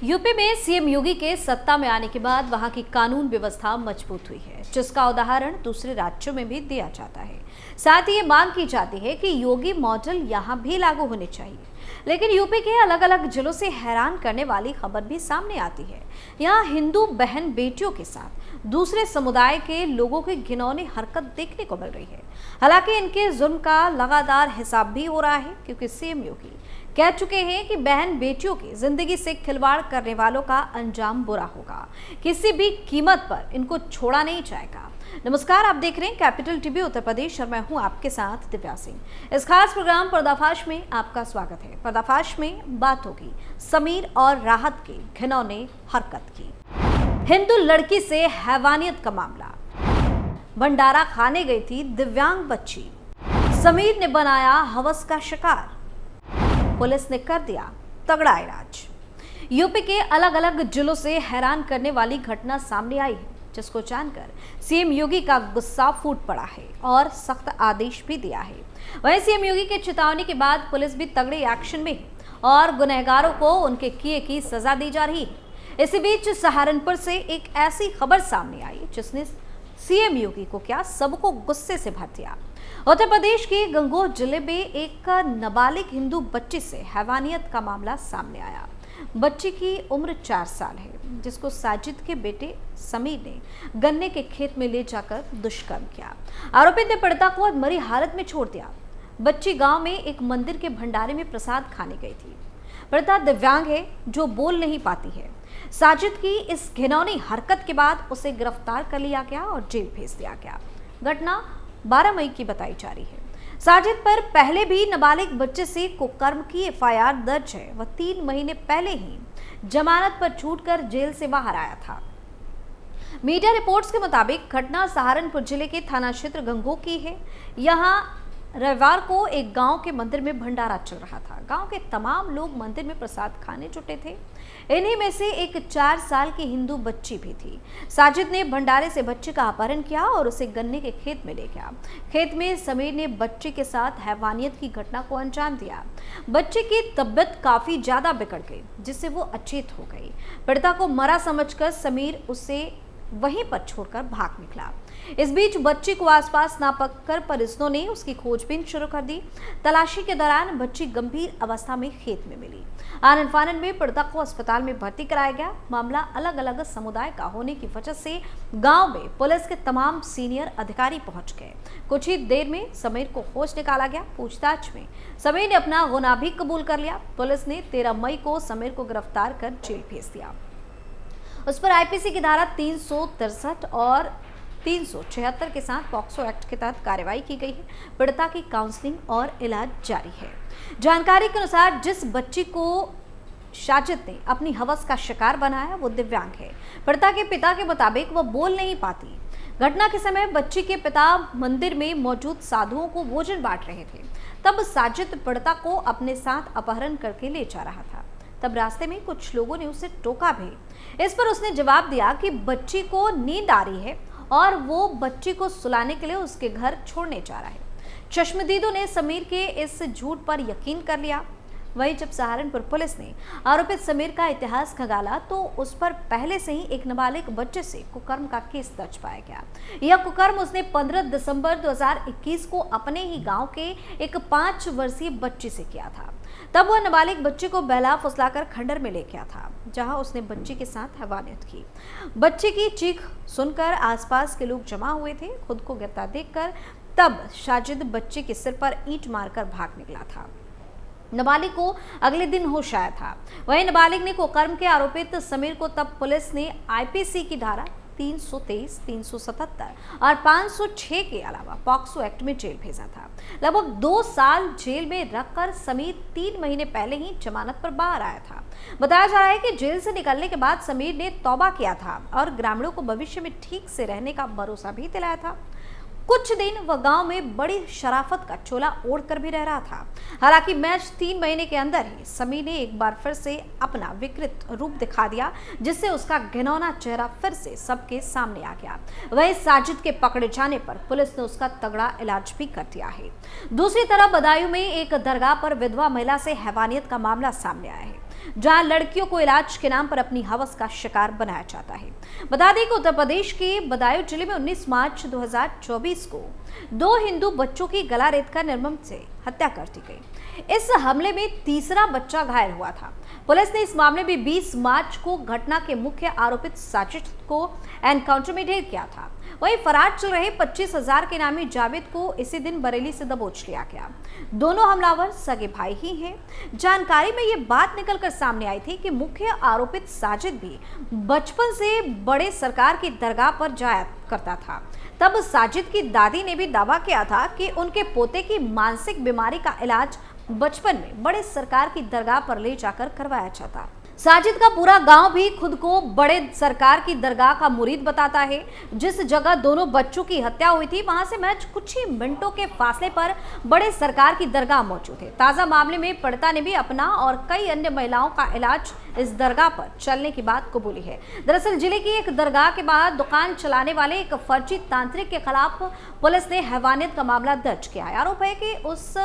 UP में CM योगी के सत्ता में आने के बाद वहां की कानून व्यवस्था मजबूत हुई है, जिसका उदाहरण दूसरे राज्यों में भी दिया जाता है। साथ ही ये मांग की जाती है कि योगी मॉडल यहां भी लागू होने चाहिए। लेकिन यूपी के अलग अलग जिलों से हैरान करने वाली खबर भी सामने आती है। यहाँ हिंदू बहन बेटियों के साथ दूसरे समुदाय के लोगों की घिनौनी हरकत देखने को मिल रही है। हालांकि इनके जुल्म का लगातार हिसाब भी हो रहा है, क्योंकि सीएम योगी कह चुके हैं कि बहन बेटियों की जिंदगी से खिलवाड़ करने वालों का अंजाम बुरा होगा। किसी भी कीमत पर इनको छोड़ा नहीं जाएगा। नमस्कार, आप देख रहे हैं कैपिटल टीवी उत्तर प्रदेश और मैं हूं आपके साथ दिव्या सिंह। इस खास प्रोग्राम पर्दाफाश में आपका स्वागत है। पर्दाफाश में बात होगी समीर और राहत की घिनौनी हरकत की। हिंदू लड़की से हैवानियत का मामला। भंडारा खाने गई थी दिव्यांग बच्ची, समीर ने बनाया हवस का शिकार, पुलिस ने कर दिया तगड़ा इलाज। यूपी के अलग अलग जिलों से हैरान करने वाली घटना सामने आई है, जिसको जानकर सीएम योगी का गुस्सा फूट पड़ा है और सख्त आदेश भी दिया है। वहीं सीएम योगी के चेतावनी के बाद पुलिस भी तगड़े एक्शन में है और गुनहगारों को उनके किए की सजा दी जा रही है। इसी बीच सहारनपुर से एक ऐसी खबर सामने आई जिसने सीएम योगी को क्या सबको गुस्से से भर दिया। उत्तर प्रदेश के गंगोह जिले में एक नाबालिग हिंदू बच्ची से हैवानियत का मामला सामने आया। बच्ची की उम्र 4 साल है, जिसको साजिद के बेटे समीर ने गन्ने के खेत में ले जाकर दुष्कर्म किया। आरोपित ने पीड़िता को मरी हालत में छोड़ दिया। बच्ची गांव में एक मंदिर के भंडारे में प्रसाद खाने गई थी। पीड़िता दिव्यांग है, जो बोल नहीं पाती है। साजिद की इस घिनौनी हरकत के बाद उसे गिरफ्तार कर लिया गया और जेल भेज दिया गया। घटना 12 मई की बताई जा रही है। साजिद पर पहले भी नाबालिग बच्चे से कुकर्म की एफआईआर दर्ज है। वह 3 महीने पहले ही जमानत पर छूटकर जेल से बाहर आया था। मीडिया रिपोर्ट्स के मुताबिक घटना सहारनपुर जिले के थाना क्षेत्र गंगोह की है। यहाँ रविवार को एक गांव के मंदिर में भंडारा चल रहा था। गांव के तमाम लोग मंदिर में प्रसाद खाने जुटे थे। इन्हीं में से एक 4 साल की हिंदू बच्ची भी थी। साजिद ने भंडारे से बच्ची का अपहरण किया और उसे गन्ने के खेत में ले गया। खेत में समीर ने बच्ची के साथ हैवानियत की घटना को अंजाम दिया। बच्ची की तबीयत काफी ज्यादा बिगड़ गई, जिससे वो अचेत हो गई। पीड़िता को मरा समझकर समीर उसे वहीं पर छोड़कर भाग निकला। इस बीच बच्ची को आसपास ना पाकर परिजनों ने उसकी खोजबीन शुरू कर दी। तलाशी के दौरान बच्ची गंभीर अवस्था में खेत में मिली। आनन फानन में पीड़िता को अस्पताल में भर्ती कराया गया। मामला अलग अलग समुदाय का होने की वजह से गांव में पुलिस के तमाम सीनियर अधिकारी पहुंच गए। कुछ ही देर में समीर को खोज निकाला गया। पूछताछ में समीर ने अपना गुनाह भी कबूल कर लिया। पुलिस ने 13 मई को समीर को गिरफ्तार कर जेल भेज दिया। उस पर आईपीसी की धारा 363 और 376 के साथ पॉक्सो एक्ट के तहत कार्रवाई की गई है। पीड़िता की काउंसलिंग और इलाज जारी है। जानकारी के अनुसार जिस बच्ची को साजिद ने अपनी हवस का शिकार बनाया वो दिव्यांग है। पीड़िता के पिता के मुताबिक वह बोल नहीं पाती। घटना के समय बच्ची के पिता मंदिर में मौजूद साधुओं को भोजन बांट रहे थे। तब साजिद पीड़िता को अपने साथ अपहरण करके ले जा रहा था। तब रास्ते में कुछ लोगों ने उसे टोका भी। इस पर उसने जवाब दिया कि बच्ची को नींद आ रही है और वो बच्ची को सुलाने के लिए उसके घर छोड़ने जा रहा है। चश्मदीदों ने समीर के इस झूठ पर यकीन कर लिया। वहीं जब सहारनपुर पुलिस ने आरोपित समीर का इतिहास खंगाला तो उस पर पहले से ही एक नाबालिग बच्चे से कुकर्म का केस दर्ज पाया गया। यह कुकर्म उसने 15 दिसंबर 2021 को अपने ही गांव के एक 5 वर्षीय बच्ची से किया था। तब वह नाबालिग बच्ची को बहला फुसलाकर खंडर में ले गया था, जहां उसने बच्ची के साथ हैवानियत की। बच्ची की चीख सुनकर आसपास के लोग जमा हुए थे। खुद को गिरफ्तार देखकर तब साजिद बच्ची के सिर पर ईंट मारकर भाग निकला था। नाबालिग को अगले दिन होश आया था। वहीं नाबालिग ने कुकर्म के आरोपित समीर को तब पुलिस ने आईपीसी की धारा 323, 377 और 506 के अलावा पॉक्सो एक्ट में जेल भेजा था। लगभग 2 साल जेल में रखकर समीर 3 महीने पहले ही जमानत पर बाहर आया था। बताया जा रहा है कि जेल से निकलने के बाद समीर ने तौबा किया था और ग्रामीणों को भविष्य में ठीक से रहने का भरोसा भी दिलाया था। कुछ दिन वह गांव में बड़ी शराफत का चोला ओढ़कर भी रह रहा था। हालांकि मैच 3 महीने के अंदर ही समीर ने एक बार फिर से अपना विकृत रूप दिखा दिया, जिससे उसका घिनौना चेहरा फिर से सबके सामने आ गया। वहीं साजिद के पकड़े जाने पर पुलिस ने उसका तगड़ा इलाज भी कर दिया है। दूसरी तरफ बदायूं में एक दरगाह पर विधवा महिला से हैवानियत का मामला सामने आया है। जहां लड़कियों को इलाज के नाम पर अपनी हवस का शिकार बनाया जाता है। बता दें कि उत्तर प्रदेश के बदायूं जिले में 19 मार्च 2024 को 2 हिंदू बच्चों की गला रेतकर निर्मम से हत्या कर दी गई। इस हमले में तीसरा बच्चा घायल हुआ था। पुलिस ने इस मामले में 20 मार्च को घटना के मुख्य आरोपित साजिद को एनकाउंटर में ढेर किया था। वहीं फरार चल रहे 25,000 के नामी जावेद को इसी दिन बरेली से दबोच लिया गया। दोनों हमलावर सगे भाई ही हैं। जानकारी में ये बात निकलकर सामने आई थी कि मुख्य आरोपित साजिद भी बचपन से बड़े सरकार की दरगाह पर जाया करता था। तब साजिद की दादी ने भी दावा किया था कि उनके पोते की मानसिक बीमारी का इलाज बचपन में बड़े सरकार की दरगाह पर ले जाकर करवाया जाता। साजिद का पूरा गांव भी खुद को बड़े सरकार की दरगाह का मुरीद बताता है। जिस जगह दोनों बच्चों की हत्या हुई थी वहां से महज कुछ ही मिनटों के फासले पर बड़े सरकार की दरगाह मौजूद है। ताजा मामले में पीड़िता ने भी अपना और कई अन्य महिलाओं का इलाज इस दरगाह पर चलने की बात कबूली है। दरअसल जिले की एक दरगाह के बाहर दुकान चलाने वाले एक फर्जी तांत्रिक के खिलाफ पुलिस ने हैवानियत का मामला दर्ज किया है। आरोप है कि उस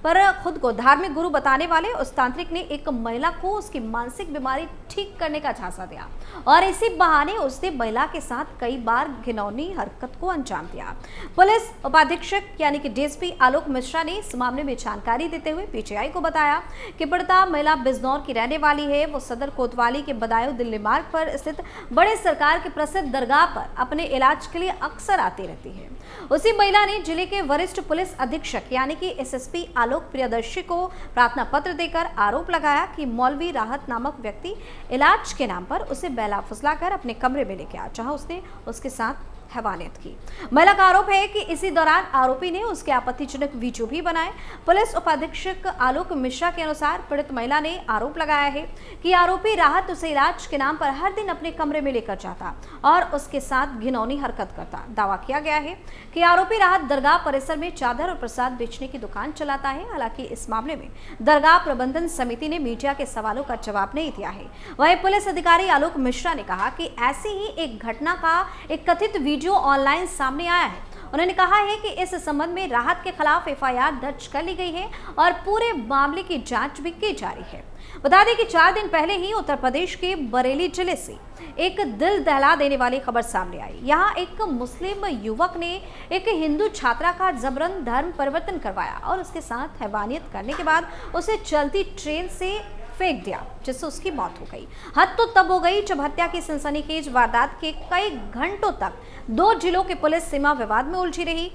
पर खुद को धार्मिक गुरु बताने वाले उस तांत्रिक ने एक महिला को उसकी मानसिक बीमारी ठीक करने का झांसा दिया और इसी बहाने उसने महिला के साथ कई बार घिनौनी हरकत को अंजाम दिया। पुलिस उपाधीक्षक यानी कि डीएसपी आलोक मिश्रा ने इस मामले में जानकारी देते हुए पीटीआई को बताया कि पीड़िता महिला बिजनौर की रहने वाली है। वो सदर कोतवाली के बदायूं दिल्ली मार्ग पर स्थित बड़े सरकार के प्रसिद्ध दरगाह पर अपने इलाज के लिए अक्सर आती रहती है। उसी महिला ने जिले के वरिष्ठ पुलिस अधीक्षक यानी कि एसएसपी आलोक प्रियदर्शी को प्रार्थना पत्र देकर आरोप लगाया कि मौलवी राहत नामक व्यक्ति इलाज के नाम पर उसे बहला फुसलाकर अपने कमरे में लेके आया, जहां उसने उसके साथ हैवानियत की। महिला का आरोप है कि इसी दौरान आरोपी ने उसके आपत्तिजनक वीडियो भी बनाए। पुलिस उपाधीक्षक आलोक मिश्रा के अनुसार पीड़ित महिला ने आरोप लगाया है कि आरोपी राहत उसे इलाज के नाम पर हर दिन अपने कमरे में लेकर जाता और उसके साथ घिनौनी हरकत करता। दावा किया गया है कि आरोपी राहत दरगाह परिसर में चादर और प्रसाद बेचने की दुकान चलाता है। हालांकि इस मामले में दरगाह प्रबंधन समिति ने मीडिया के सवालों का जवाब नहीं दिया है। वहीं पुलिस अधिकारी आलोक मिश्रा ने कहा कि ऐसी ही एक घटना का एक कथित वीडियो ऑनलाइन सामने आया है। उन्होंने कहा है कि इस संबंध में राहत के खिलाफ एफआईआर दर्ज कर ली गई है और पूरे मामले की जांच भी की जा रही है। बता दें कि 4 दिन पहले ही उत्तर प्रदेश के बरेली जिले से एक दिल दहला देने वाली खबर सामने आई। यहाँ एक मुस्लिम युवक ने एक हिंदू छात्रा का जबरन धर्म परिवर्तन करवाया और उसके साथ हैवानियत करने के बाद उसे चलती ट्रेन से फेंक दिया, जिससे उसकी मौत हो गई। हद तो तब हो गई जब हत्या की सनसनीखेज वारदात के कई घंटों तक 2 जिलों की पुलिस सीमा विवाद में उलझी रही।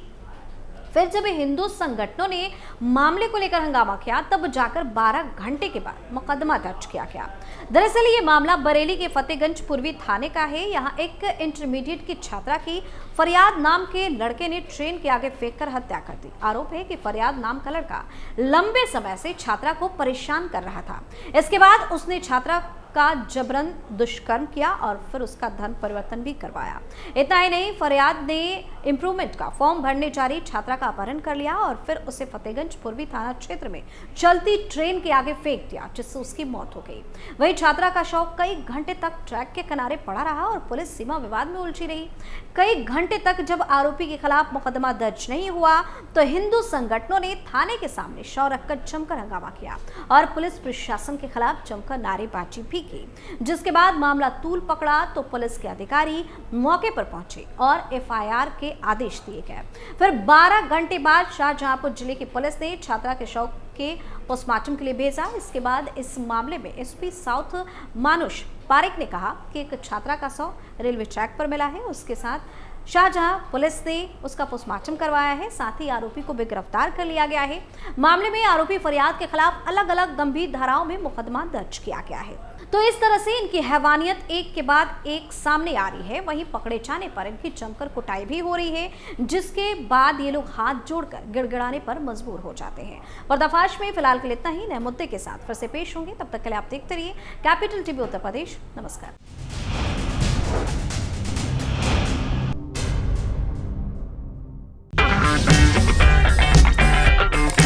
फिर जब हिंदू संगठनों ने मामले को लेकर हंगामा किया तब जाकर 12 घंटे के बाद मुकदमा दर्ज किया गया। दरअसल ये मामला बरेली के फतेहगंज पूर्वी थाने का है। यहाँ एक इंटरमीडिएट की छात्रा की फरियाद नाम के लड़के ने ट्रेन के आगे फेंककर हत्या कर दी। आरोप है कि फरियाद नाम का लड़का लंबे समय से छात्रा को परेशान कर रहा था। इसके बाद उसने छात्रा का जबरन दुष्कर्म किया और फिर उसका धर्म परिवर्तन भी करवाया। इतना ही नहीं, फरियाद ने इंप्रूवमेंट का फॉर्म भरने जा रही छात्रा का अपहरण कर लिया और फिर उसे फतेहगंज पूर्वी थाना क्षेत्र में चलती ट्रेन के आगे फेंक दिया, जिससे उसकी मौत हो गई। वहीं छात्रा का शव कई घंटे तक ट्रैक के किनारे पड़ा रहा और पुलिस सीमा विवाद में उलझी रही। कई घंटे तक जब आरोपी के खिलाफ मुकदमा दर्ज नहीं हुआ तो हिंदू संगठनों ने थाने के सामने शव रखकर जमकर हंगामा किया और पुलिस प्रशासन के खिलाफ जमकर नारेबाजी भी की। जिसके बाद मामला तूल पकड़ा तो पुलिस के अधिकारी मौके पर पहुंचे और एफआईआर के आदेश दिए गए। फिर 12 घंटे बाद शाहजहांपुर जिले की पुलिस ने छात्रा के शव के पोस्टमार्टम के लिए भेजा। इसके बाद इस मामले में एसपी साउथ मानुष पारेख ने कहा कि एक छात्रा का शव रेलवे ट्रैक पर मिला है। उसके साथ शाहजहां पुलिस ने उसका पोस्टमार्टम करवाया है। साथ ही आरोपी को भी गिरफ्तार कर लिया गया है। मामले में आरोपी फरियाद के खिलाफ अलग अलग गंभीर धाराओं में मुकदमा दर्ज किया गया है। तो इस तरह से इनकी हैवानियत एक के बाद एक सामने आ रही है। वहीं पकड़े जाने पर इनकी जमकर कुटाई भी हो रही है, जिसके बाद ये लोग हाथ जोड़कर गिड़गिड़ाने पर मजबूर हो जाते हैं। पर्दाफाश में फिलहाल के लिए इतना ही। नए मुद्दे के साथ फिर से पेश होंगे, तब तक के लिए आप देखते रहिए कैपिटल टीवी उत्तर प्रदेश। नमस्कार।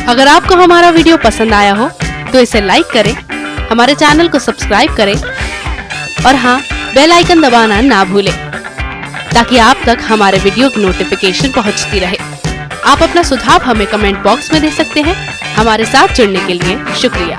अगर आपको हमारा वीडियो पसंद आया हो तो इसे लाइक करें, हमारे चैनल को सब्सक्राइब करें और हाँ, बेल आइकन दबाना ना भूलें ताकि आप तक हमारे वीडियो की नोटिफिकेशन पहुंचती रहे। आप अपना सुझाव हमें कमेंट बॉक्स में दे सकते हैं। हमारे साथ जुड़ने के लिए शुक्रिया।